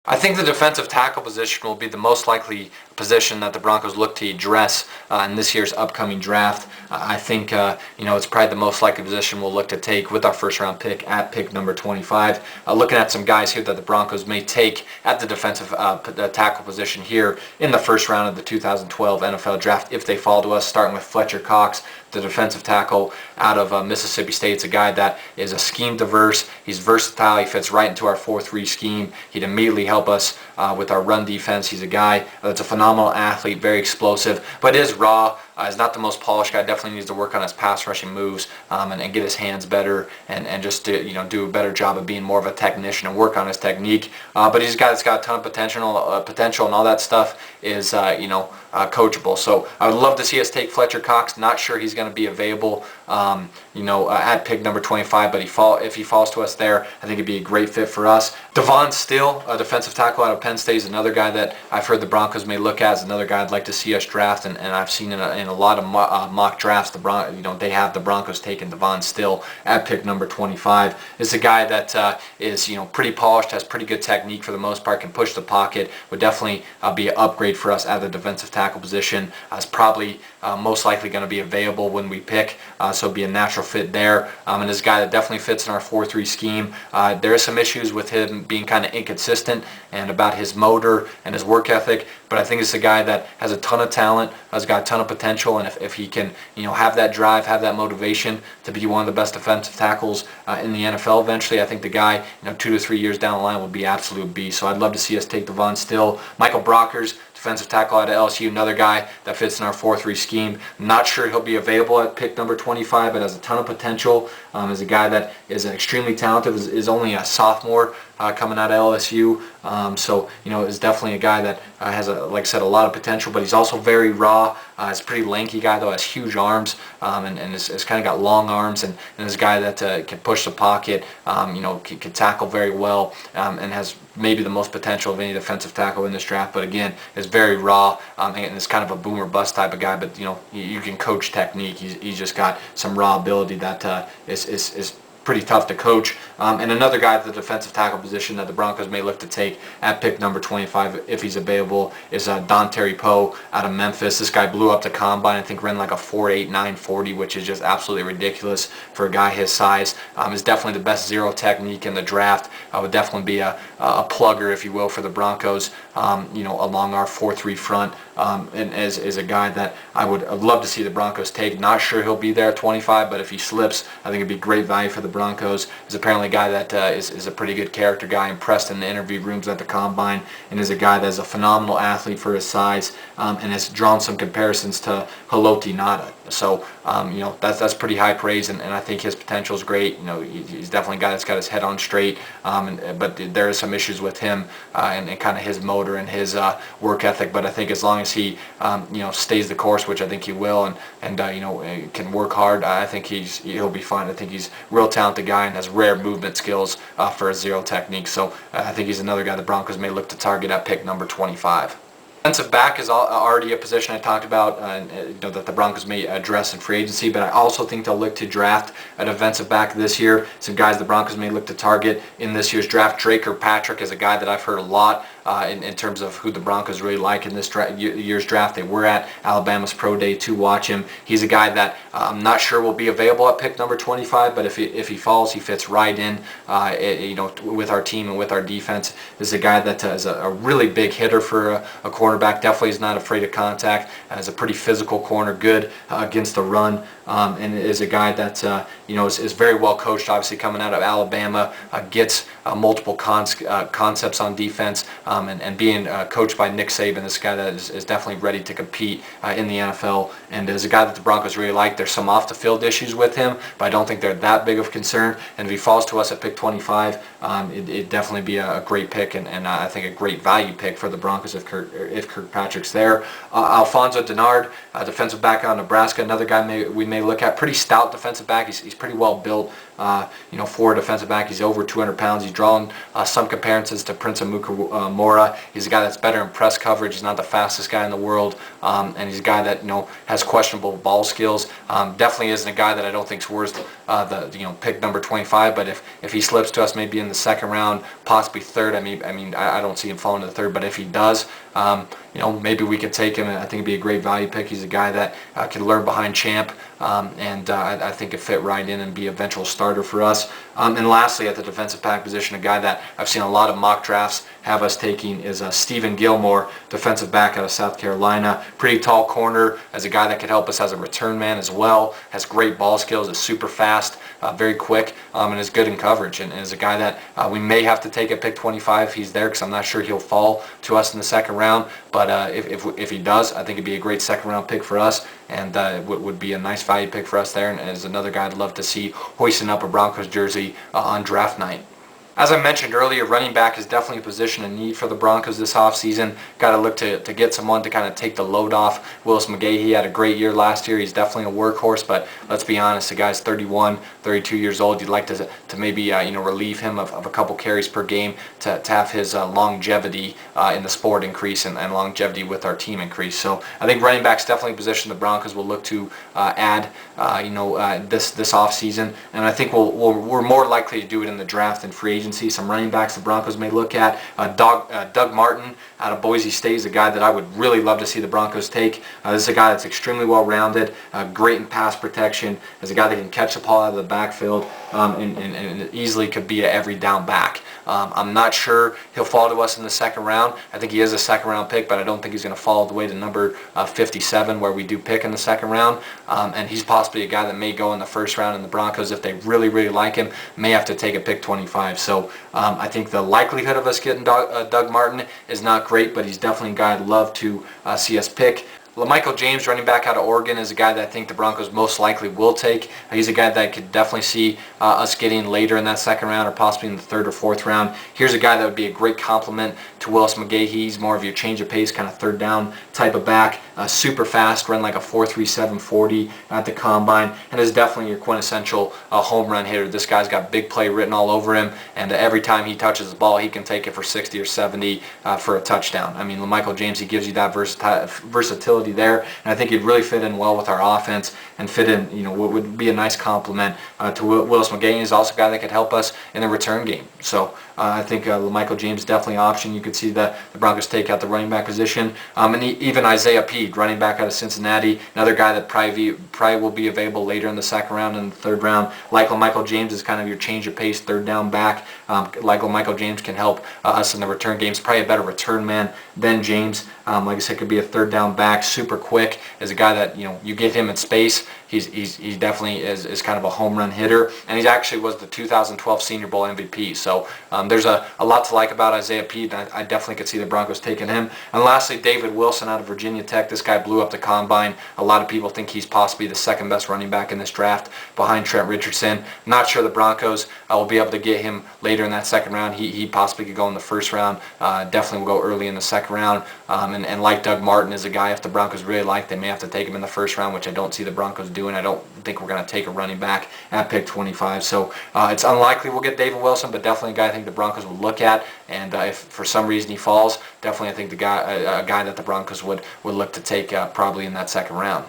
I think the defensive tackle position will be the most likely position that the Broncos look to address in this year's upcoming draft. I think it's probably the most likely position we'll look to take with our first round pick at pick number 25. Looking at some guys here that the Broncos may take at the defensive tackle position here in the first round of the 2012 NFL draft if they fall to us, starting with Fletcher Cox, the defensive tackle out of Mississippi State. It's a guy that is a scheme diverse. He's versatile. He fits right into our 4-3 scheme. He'd immediately help us with our run defense. He's a guy that's a phenomenal athlete, very explosive, but is raw. He's not the most polished guy. Definitely needs to work on his pass rushing moves and get his hands better and just do a better job of being more of a technician and work on his technique. But he's a guy that's got a ton of potential and all that stuff is coachable. So I would love to see us take Fletcher Cox. Not sure he's going to be available at pick number 25, but if he falls to us there, I think it'd be a great fit for us. Devon Still, a defensive tackle out of Penn State, is another guy that I've heard the Broncos may look at as another guy I'd like to see us draft, and I've seen in a lot of mock drafts they have the Broncos taking Devon Still at pick number 25. It's a guy that is pretty polished, has pretty good technique for the most part, can push the pocket, would definitely be an upgrade for us at the defensive tackle position. Is probably most likely going to be available when we pick, so it'd be a natural fit there. And this guy that definitely fits in our 4-3 scheme. There are some issues with him being kind of inconsistent and about his motor and his work ethic, but I think it's a guy that has a ton of talent, has got a ton of potential, and if he can have that drive, have that motivation to be one of the best defensive tackles in the NFL eventually, I think the guy 2 to 3 years down the line will be absolute beast. So I'd love to see us take Devon Still. Michael Brockers, defensive tackle out of LSU, another guy that fits in our 4-3 scheme. Not sure he'll be available at pick number 25, but has a ton of potential. Is a guy that is extremely talented, is only a sophomore coming out of LSU. So is definitely a guy that has, like I said, a lot of potential, but he's also very raw. He's a pretty lanky guy, though, has huge arms, and has kind of got long arms, and is a guy that can push the pocket, can tackle very well, and has maybe the most potential of any defensive tackle in this draft, but again, is very raw, and is kind of a boomer bust type of guy, but you can coach technique. He's just got some raw ability that is pretty tough to coach. And another guy at the defensive tackle position that the Broncos may look to take at pick number 25 if he's available is Dontari Poe out of Memphis. This guy blew up the combine. I think ran like a 4.8 940, which is just absolutely ridiculous for a guy his size. Is definitely the best zero technique in the draft. Would definitely be a plugger, if you will, for the Broncos, along our 4-3 front, and is a guy that I'd love to see the Broncos take. Not sure he'll be there at 25, but if he slips, I think it'd be great value for the Broncos. Is apparently a guy that is a pretty good character guy, impressed in the interview rooms at the combine, and is a guy that is a phenomenal athlete for his size, and has drawn some comparisons to Haloti Ngata. So that's pretty high praise, and I think his potential is great. He's definitely a guy that's got his head on straight, but there are some issues with him and kind of his motor and his work ethic. But I think as long as he stays the course, which I think he will, and can work hard, I think he'll be fine. I think he's a real talented guy and has rare movement skills for a zero technique. So I think he's another guy the Broncos may look to target at pick number 25. Defensive back is already a position I talked about that the Broncos may address in free agency, but I also think they'll look to draft a defensive back this year. Some guys the Broncos may look to target in this year's draft. Drake Kirkpatrick is a guy that I've heard a lot in terms of who the Broncos really like in this year's draft. They were at Alabama's Pro Day to watch him. He's a guy that I'm not sure will be available at pick number 25, but if he falls, he fits right in with our team and with our defense. This is a guy that is a really big hitter for a cornerback. Definitely is not afraid of contact. Is a pretty physical corner, good against the run, and is a guy that is very well coached. Obviously, coming out of Alabama, gets multiple concepts on defense, and being coached by Nick Saban. This guy that is definitely ready to compete in the NFL, and is a guy that the Broncos really like. There's some off the field issues with him, but I don't think they're that big of a concern. And if he falls to us at pick 25, it'd definitely be a great pick, and I think a great value pick for the Broncos if Kirkpatrick's there. Alfonso Dennard, defensive back out of Nebraska, another guy we may look at. Pretty stout defensive back. He's pretty well built, For a defensive back. He's over 200 pounds. He's drawn some comparisons to Prince Amukamara. He's a guy that's better in press coverage. He's not the fastest guy in the world, and he's a guy that has questionable ball skills. Definitely isn't a guy that I don't think is worth the pick number 25. But if he slips to us, maybe in the second round, possibly third. I don't see him falling to the third. But if he does, maybe we could take him. And I think it'd be a great value pick. He's a guy that can learn behind Champ, and I think it fit right in and be an eventual starter for us. And lastly, at the defensive back position, a guy that I've seen a lot of mock drafts have us taking is Stephen Gilmore, defensive back out of South Carolina. Pretty tall corner, as a guy that could help us as a return man as well. Has great ball skills, is super fast, very quick, and is good in coverage. And is a guy that we may have to take at pick 25 if he's there, because I'm not sure he'll fall to us in the second round. But if he does, I think it'd be a great second round pick for us, and would be a nice value pick for us there, and is another guy I'd love to see hoisting up a Broncos jersey on draft night. As I mentioned earlier, running back is definitely a position in need for the Broncos this offseason. Got to look to get someone to kind of take the load off. Willis McGahee had a great year last year. He's definitely a workhorse, but let's be honest, the guy's 31, 32 years old. You'd like to maybe relieve him of a couple carries per game to have his longevity in the sport increase and longevity with our team increase. So I think running back's definitely a position the Broncos will look to add this offseason, and I think we're more likely to do it in the draft than free agency. Some running backs the Broncos may look at. Doug Martin out of Boise State is a guy that I would really love to see the Broncos take. This is a guy that's extremely well-rounded, great in pass protection, is a guy that can catch the ball out of the backfield, and easily could be an every down back. I'm not sure he'll fall to us in the second round. I think he is a second round pick, but I don't think he's going to fall all the way to number 57, where we do pick in the second round. And he's possibly a guy that may go in the first round, and the Broncos, if they really, really like him, may have to take a pick 25. So I think the likelihood of us getting Doug Martin is not great, but he's definitely a guy I'd love to see us pick. LaMichael James, running back out of Oregon, is a guy that I think the Broncos most likely will take. He's a guy that I could definitely see us getting later in that second round, or possibly in the third or fourth round. Here's a guy that would be a great complement to Willis McGahee. He's more of your change of pace, kind of third down type of back. Super fast, run like a 4.37 40 at the combine, and is definitely your quintessential home run hitter. This guy's got big play written all over him, and every time he touches the ball, he can take it for 60 or 70 for a touchdown. LaMichael James, he gives you that versatility there, and I think he'd really fit in well with our offense and fit in, what would be a nice compliment to Willis McGahee. He's also a guy that could help us in the return game. So I think LaMichael James definitely an option. You could see the Broncos take out the running back position, and even Isaiah Pead, running back out of Cincinnati, another guy that probably will be available later in the second round and the third round. Like LaMichael James is kind of your change of pace third down back. Like LaMichael James can help us in the return games. Probably a better return man than James. Like I said, could be a third down back, super quick. Is a guy that you get him in space. He definitely is kind of a home run hitter, and he actually was the 2012 Senior Bowl MVP. So there's a lot to like about Isaiah Pead, and I definitely could see the Broncos taking him. And lastly, David Wilson out of Virginia Tech. This guy blew up the combine. A lot of people think he's possibly the second best running back in this draft behind Trent Richardson. Not sure the Broncos will be able to get him later in that second round. He possibly could go in the first round. Definitely will go early in the second round. And like Doug Martin is a guy, if the Broncos really like, they may have to take him in the first round, which I don't see the Broncos doing. I don't think we're going to take a running back at pick 25. So it's unlikely we'll get David Wilson, but definitely a guy I think the Broncos will look at. And if for some reason he falls, definitely I think a guy that the Broncos would look to take probably in that second round.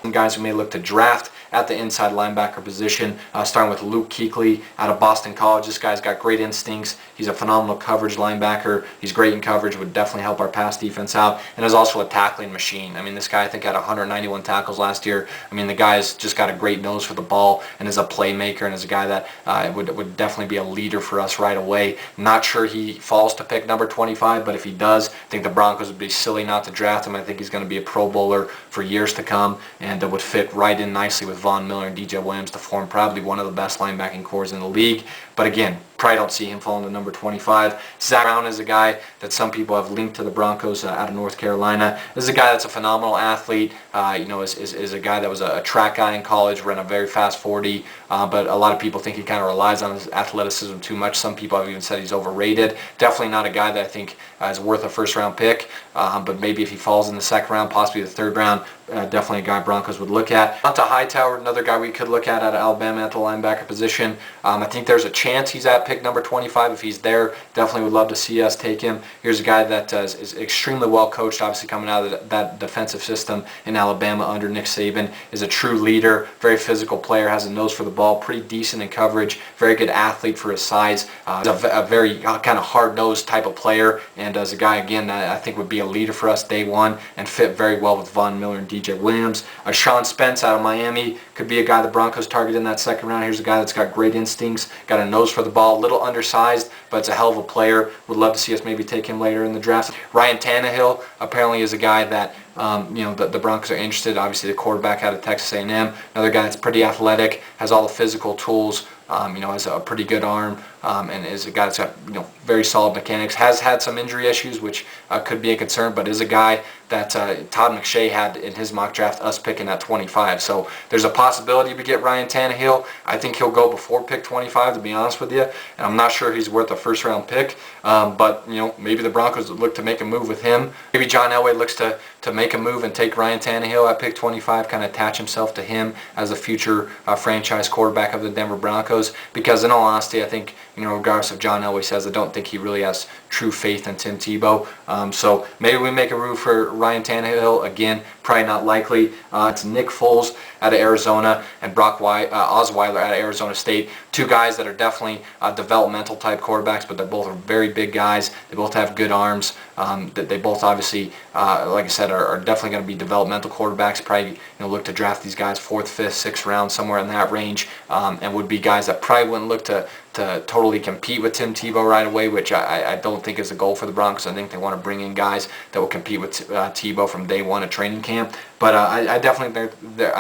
Some guys we may look to draft at the inside linebacker position, starting with Luke Eakly out of Boston College. This guy's got great instincts. He's a phenomenal coverage linebacker. He's great in coverage, would definitely help our pass defense out, and is also a tackling machine. This guy I think had 191 tackles last year. The guy's just got a great nose for the ball and is a playmaker, and is a guy that would definitely be a leader for us right away. Not sure he falls to pick number 25, but if he does, I think the Broncos would be silly not to draft him. I think he's going to be a Pro Bowler for years to come, and would fit right in nicely with Von Miller and DJ Williams to form probably one of the best linebacking cores in the league. But But again, probably don't see him falling to number 25. Zach Brown is a guy that some people have linked to the Broncos out of North Carolina. This is a guy that's a phenomenal athlete. Is a guy that was a track guy in college, ran a very fast 40, but a lot of people think he kind of relies on his athleticism too much. Some people have even said he's overrated. Definitely not a guy that I think is worth a first-round pick, but maybe if he falls in the second round, possibly the third round, definitely a guy Broncos would look at. On to Hightower, another guy we could look at out of Alabama at the linebacker position. I think there's a chance he's at pick number 25. If he's there, definitely would love to see us take him. Here's a guy that is extremely well coached, obviously coming out of that defensive system in Alabama under Nick Saban, is a true leader, very physical player, has a nose for the ball, pretty decent in coverage, very good athlete for his size, a very kind of hard-nosed type of player, and as a guy, again, I think would be a leader for us day one and fit very well with Von Miller and DJ Williams. Sean Spence out of Miami could be a guy the Broncos target in that second round. Here's a guy that's got great instincts, got a nose for the ball, a little undersized, but it's a hell of a player. Would love to see us maybe take him later in the draft. Ryan Tannehill apparently is a guy that the Broncos are interested. Obviously, the quarterback out of Texas A&M, another guy that's pretty athletic, has all the physical tools, has a pretty good arm, and is a guy that's got very solid mechanics. Has had some injury issues, which could be a concern, but is a guy that Todd McShay had in his mock draft, us picking at 25. So there's a possibility we get Ryan Tannehill. I think he'll go before pick 25, to be honest with you, and I'm not sure he's worth a first-round pick. But maybe the Broncos look to make a move with him. Maybe John Elway looks to make a move and take Ryan Tannehill at pick 25, kind of attach himself to him as a future franchise quarterback of the Denver Broncos. Because in all honesty, I think, regardless of John Elway says, I don't think he really has true faith in Tim Tebow. So maybe we make a move for Ryan Tannehill. Again, probably not likely. It's Nick Foles out of Arizona and Brock Osweiler out of Arizona State. Two guys that are definitely developmental type quarterbacks, but they're both very big guys. They both have good arms. They both obviously, like I said, are definitely going to be developmental quarterbacks. Probably look to draft these guys 4th, 5th, 6th round, somewhere in that range, and would be guys that probably wouldn't look to totally compete with Tim Tebow right away, which I don't think is a goal for the Broncos. I think they want to bring in guys that will compete with Tebow from day one at training camp. But I definitely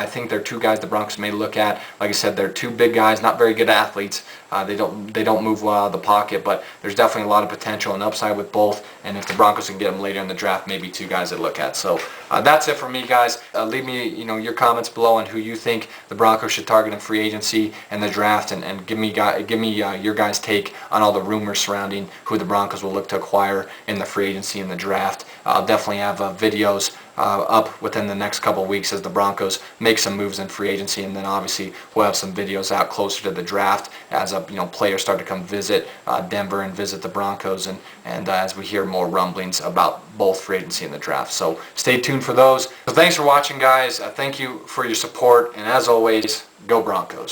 think they're two guys the Broncos may look at. Like I said, they're two big guys, not very good athletes. They don't move well out of the pocket, but there's definitely a lot of potential and upside with both. And if the Broncos can get them later in the draft, maybe two guys to look at. So that's it for me, guys. Leave me your comments below on who you think the Broncos should target in free agency and the draft, and give me your guys' take on all the rumors surrounding who the Broncos will look to acquire in the free agency and the draft. I'll definitely have videos up within the next couple of weeks as the Broncos make some moves in free agency, and then obviously we'll have some videos out closer to the draft as players start to come visit Denver and visit the Broncos, and as we hear more rumblings about both free agency and the draft. So stay tuned for those. So thanks for watching, guys. Thank you for your support, and as always, go Broncos.